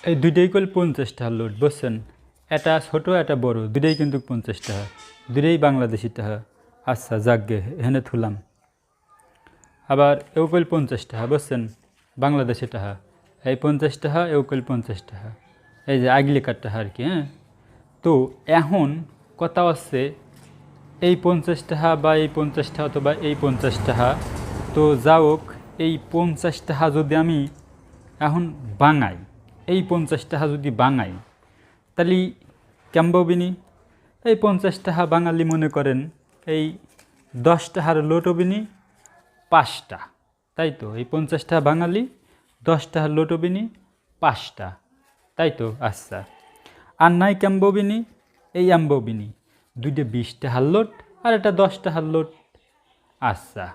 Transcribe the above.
এই দুইটাই কল 50 টাকার নোট বুঝছেন। এটা ছোট এটা বড় দুইটাই কিন্তু 50 টাকা, দুইটাই বাংলাদেশি টাকা। আচ্ছা যাকগে এখানে থুলাম। আবার এও কল 50 টাকা বুঝছেন, বাংলাদেশি টাকা। এই 50 টাকা এও কল 50 টাকা, এই যে আগলিকার টাকা আর কি। হ্যাঁ, তো এখন কথা হচ্ছে এই 50 টাকা বা এই 50 টাকা অথবা এই 50 টাকা, তো যাওক এই 50 টাকা যদি আমি এখন বাঙাই, এই 50 টাকা যদি বাঙাই তাহলে কেমববিনি এই 50 টাকা বাঙালি মনে করেন এই 10 টাকার লোট হবিনি 5টা, তাই তো। এই 50 টাকা বাঙালি 10 টাকার লোট হবিনি 5টা, তাই তো। আচ্ছা, আর নাই কেমববিনি এই আম্ববিনি দুইটা 20 টাকার লোট আর একটা 10 টাকার লোট। আচ্ছা